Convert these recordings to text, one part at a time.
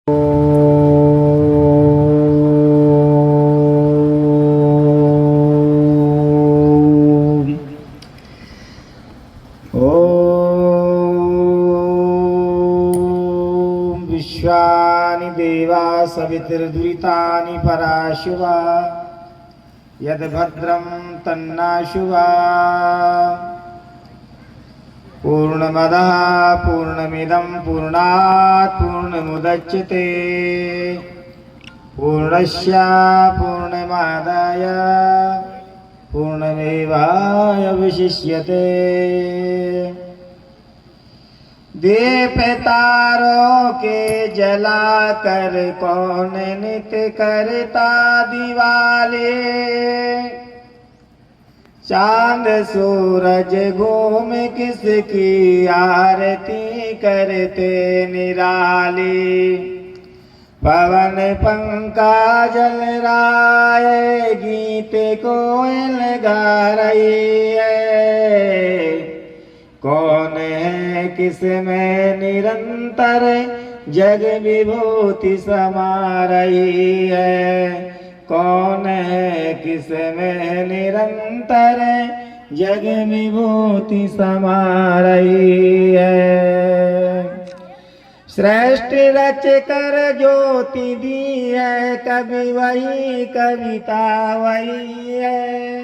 विश्वानि देवा सवितुर्दुरितानि पराशुवा यद्भद्रं तन्नाशुवा पूर्णमदः पूर्णमिदं पूर्णात् पूर्णमुदच्यते पूर्णस्य पूर्णमादाय पूर्णमेवावशिष्यते। दीप तारों के जलाकर कौन नित्य करता दिवाले, चांद सूरज घूम किसकी आरती करते निराली। पवन पंखा जल रहा है, गीत कोयल गा रही है। कौन है किसमें निरंतर जग विभूति समा रही है। कौन है किसमें निरंतर जग विभूति समा रही है। सृष्टि रच कर ज्योति दी है, कभी वही कविता वही है।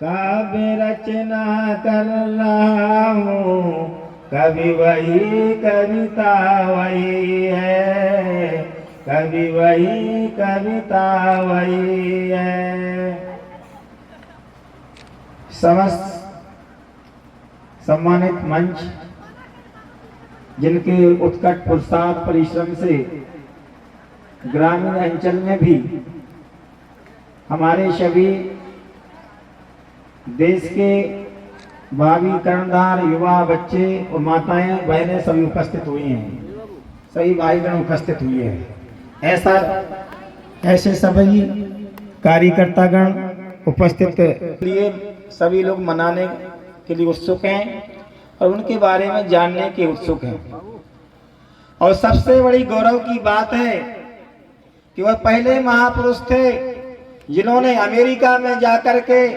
काव्य रचना कर रहा हूँ, कभी वही कविता वही है। कभी वही कविता वही है। समस्त सम्मानित मंच, जिनके उत्कट पुरुषार्थ परिश्रम से ग्रामीण अंचल में भी हमारे सभी देश के भावी कर्णधार युवा बच्चे और माताएं बहनें सभी उपस्थित हुई हैं, सभी भाई बहन उपस्थित हुए हैं। ऐसे सभी कार्यकर्तागण उपस्थित लिए सभी लोग मनाने के लिए उत्सुक हैं और उनके बारे में जानने के उत्सुक हैं। और सबसे बड़ी गौरव की बात है कि वह पहले महापुरुष थे जिन्होंने अमेरिका में जाकर के,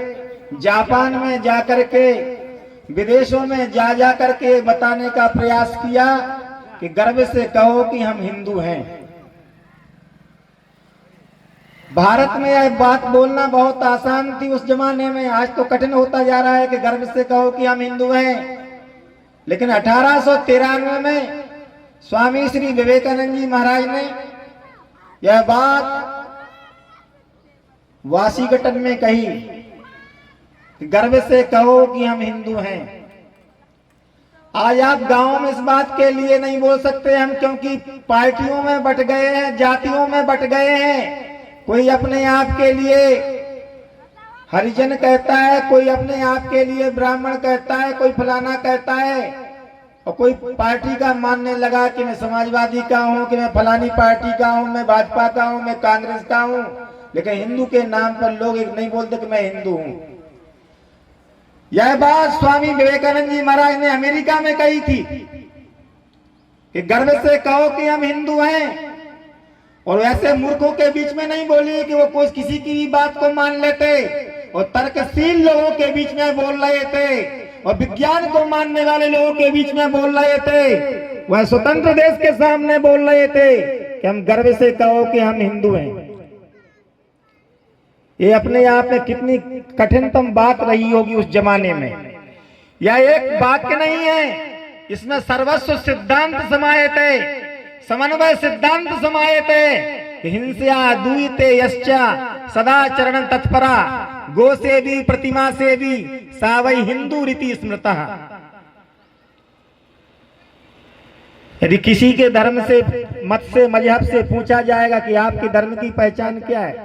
जापान में जाकर के, विदेशों में जा कर के बताने का प्रयास किया कि गर्व से कहो कि हम हिंदू हैं। भारत में यह बात बोलना बहुत आसान थी उस जमाने में, आज तो कठिन होता जा रहा है कि गर्व से कहो कि हम हिंदू हैं। लेकिन 1893 में स्वामी श्री विवेकानंद जी महाराज ने यह बात वाशिंगटन में कही, गर्व से कहो कि हम हिंदू हैं। आज आप गांवों में इस बात के लिए नहीं बोल सकते हम, क्योंकि पार्टियों में बट गए हैं, जातियों में बट गए हैं। कोई अपने आप के लिए हरिजन कहता है, कोई अपने आप के लिए ब्राह्मण कहता है, कोई फलाना कहता है, और कोई पार्टी का मानने लगा कि मैं समाजवादी का हूं, कि मैं फलानी पार्टी का हूं, मैं भाजपा का हूं, मैं कांग्रेस का हूं। लेकिन हिंदू के नाम पर लोग एक नहीं बोलते कि मैं हिंदू हूं। यह बात स्वामी विवेकानंद जी महाराज ने अमेरिका में कही थी कि गर्व से कहो कि हम हिंदू हैं। और ऐसे मूर्खों के बीच में नहीं बोली कि वो कोई किसी की भी बात को मान लेते, और तर्कशील लोगों के बीच में बोल रहे थे, और विज्ञान को मानने वाले लोगों के बीच में बोल रहे थे। वह स्वतंत्र देश के सामने बोल रहे थे कि हम गर्व से कहो कि हम हिंदू हैं। ये अपने आप में कितनी कठिनतम बात रही होगी उस जमाने में। यह एक वाक्य नहीं है, इसमें सर्वस्व सिद्धांत समाये थे, समन्वय सिद्धांत समाये थे। हिंसा दूयते यश्चा सदा चरण तत्परा, गो से भी प्रतिमा से भी सावई हिंदू रीति स्मृतः। यदि किसी के धर्म से, मत से, मजहब से पूछा जाएगा कि आपके धर्म की पहचान क्या है,